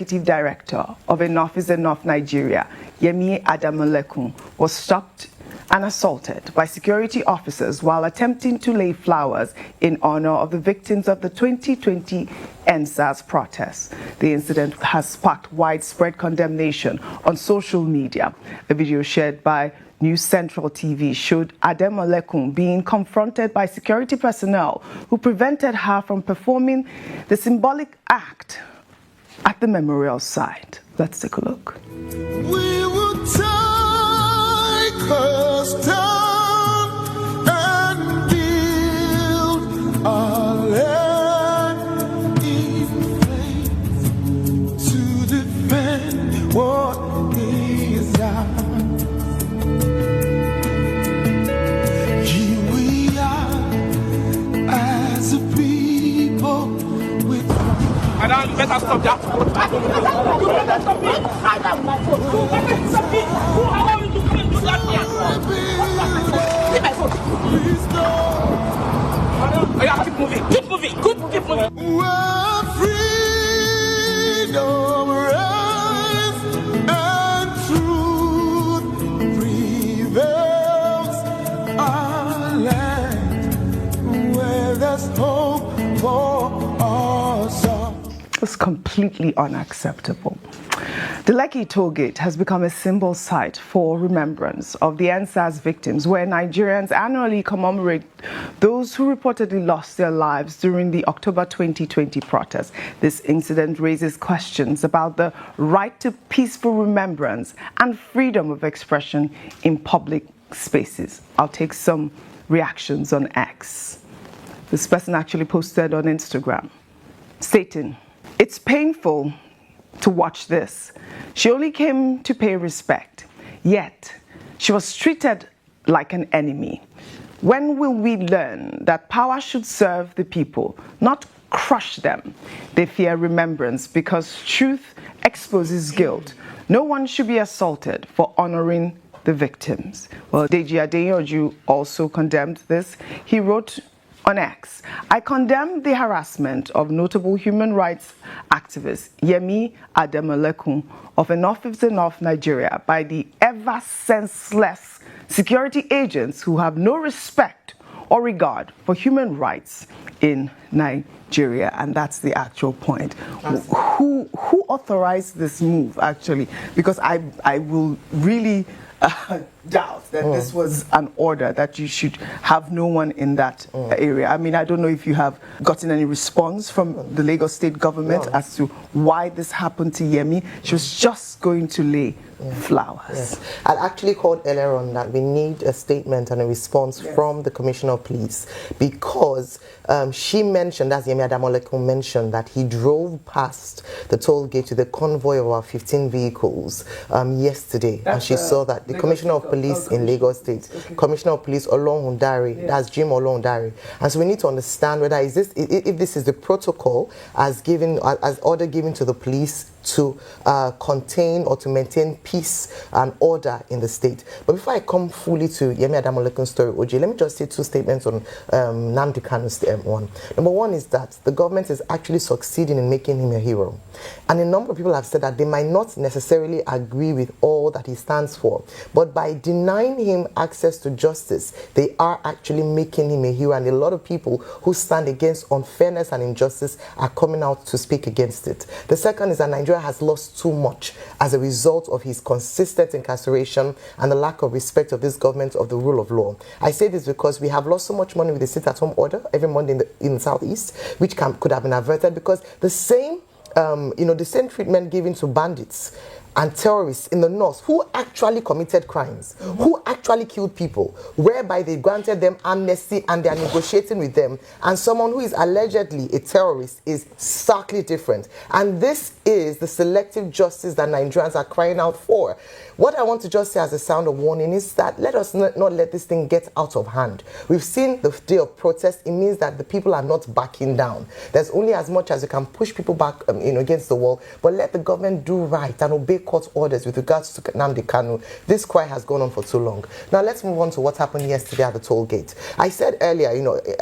Executive Director of Enough is Enough Nigeria, Yemi Adamalekun, was stopped and assaulted by security officers while attempting to lay flowers in honor of the victims of the 2020 NSAS protests. The incident has sparked widespread condemnation on social media. A video shared by News Central TV showed Ademalekun being confronted by security personnel who prevented her from performing the symbolic act at the memorial site. Let's take a look. We will take us down and build our land in place to defend what is ours. Here we are as a people with. Madam, you better stop that. You better stop me. You better stop me. Who allowed you to come and do that here? Leave my phone. Please don't. Oh, yeah, keep moving. Keep moving. Keep moving. Where freedom reigns and truth prevails, our land where there's hope for us all. It's completely unacceptable. The Lekki Toll Gate has become a symbol site for remembrance of the NSAS victims, where Nigerians annually commemorate those who reportedly lost their lives during the October 2020 protests. This incident raises questions about the right to peaceful remembrance and freedom of expression in public spaces. I'll take some reactions on X. This person actually posted on Instagram, stating, "It's painful to watch this. She only came to pay respect, yet she was treated like an enemy. When will we learn that power should serve the people, not crush them? They fear remembrance because truth exposes guilt. No one should be assaulted for honoring the victims." Well, Deji Adeyoju also condemned this. He wrote on X, "I condemn the harassment of notable human rights activist Yemi Adamalekun of Enough is Enough Nigeria by the ever senseless security agents who have no respect or regard for human rights in Nigeria." And that's the actual point. Who authorized this move, actually? Because I will really doubt that this was an order that you should have no one in that area. I mean, I don't know if you have gotten any response from the Lagos state government as to why this happened to Yemi. She was just going to lay flowers. Yes. I actually called earlier on that we need a statement and a response from the Commissioner of Police, because she mentioned, as Yemi Adamalekun mentioned, that he drove past the toll gate to the convoy of our 15 vehicles yesterday. And she saw that the Commissioner of Police in Lagos State, Commissioner of Police Olohundare, that's Jim Olohundare. And so we need to understand whether if this is the protocol as order given to the police to contain or to maintain peace and order in the state. But before I come fully to Yemi Adamalekun's story, OJ, let me just say two statements on Nnamdi Kanu's one. Number one is that the government is actually succeeding in making him a hero. And a number of people have said that they might not necessarily agree with all that he stands for, but by denying him access to justice, they are actually making him a hero. And a lot of people who stand against unfairness and injustice are coming out to speak against it. The second is that Nigeria has lost too much as a result of his consistent incarceration and the lack of respect of this government of the rule of law. I say this because we have lost so much money with the sit-at-home order every Monday in the southeast, which could have been averted, because the same the same treatment given to bandits and terrorists in the north who actually committed crimes, who actually killed people, whereby they granted them amnesty and they are negotiating with them, and someone who is allegedly a terrorist is starkly different. And this is the selective justice that Nigerians are crying out for. What I want to just say as a sound of warning is that let us not let this thing get out of hand. We've seen the day of protest. It means that the people are not backing down. There's only as much as you can push people back against the wall, but let the government do right and obey court orders with regards to Nnamdi Kanu, this cry has gone on for too long. Now let's move on to what happened yesterday at the toll gate. I said earlier,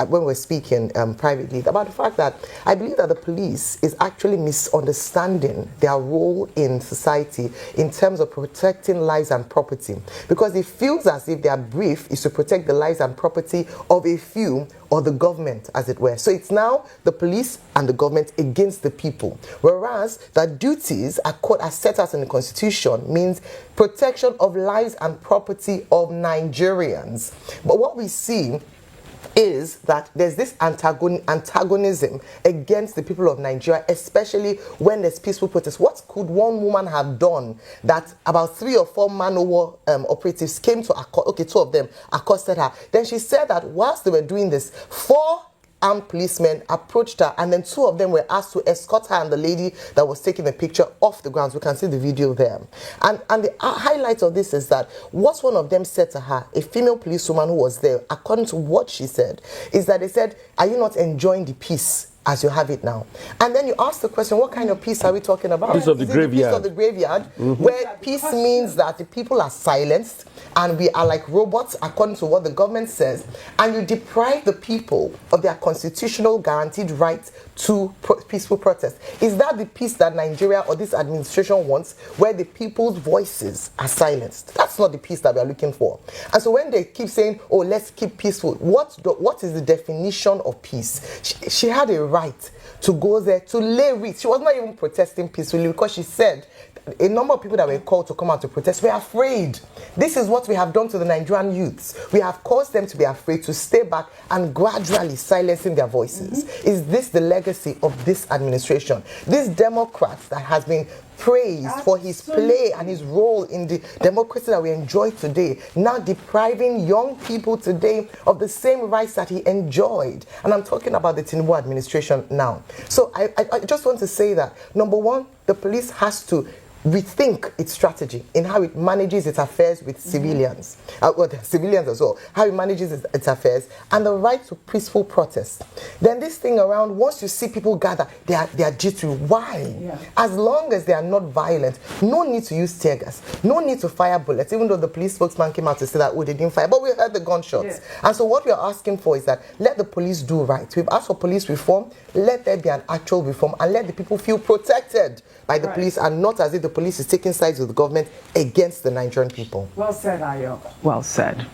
when we were speaking privately, about the fact that I believe that the police is actually misunderstanding their role in society in terms of protecting lives and property, because it feels as if their brief is to protect the lives and property of a few, or the government, as it were. So it's now the police and the government against the people, whereas the duties are set out in the Constitution means protection of lives and property of Nigerians. But what we see is that there's this antagonism against the people of Nigeria, especially when there's peaceful protests. What could one woman have done that about 3 or 4 man-o-war operatives came to, okay, 2 of them accosted her? Then she said that whilst they were doing this, 4 armed policemen approached her, and then 2 of them were asked to escort her and the lady that was taking the picture off the grounds. We can see the video there. And the highlight of this is that what one of them said to her, a female policewoman who was there, according to what she said, is that they said, "Are you not enjoying the peace as you have it now?" And then you ask the question, what kind of peace are we talking about? Peace of the graveyard. Peace of the graveyard, where peace means that the people are silenced and we are like robots, according to what the government says, and you deprive the people of their constitutional guaranteed right to peaceful protest. Is that the peace that Nigeria or this administration wants, where the people's voices are silenced? That's not the peace that we are looking for. And so when they keep saying, "Oh, let's keep peaceful," what is the definition of peace? She had a right to go there to lay wreath. She was not even protesting peacefully, because she said a number of people that were called to come out to protest were afraid. This is what we have done to the Nigerian youths. We have caused them to be afraid, to stay back, and gradually silencing their voices. Is this the legacy of this administration? This Democrat that has been praised for his play and his role in the democracy that we enjoy today, now depriving young people today of the same rights that he enjoyed. And I'm talking about the Tinubu administration now. So I just want to say that, number one, the police has to rethink its strategy in how it manages its affairs with civilians, civilians as well, how it manages its affairs, and the right to peaceful protest. Then this thing around, once you see people gather, they are jittery. Why? Yeah. As long as they are not violent, no need to use tear gas, no need to fire bullets, even though the police spokesman came out to say that, "Oh, they didn't fire," but we heard the gunshots. Yeah. And so what we are asking for is that let the police do right. We've asked for police reform, let there be an actual reform, and let the people feel protected by the police, and not as if the police is taking sides with the government against the Nigerian people. Well said, Ayo. Well said.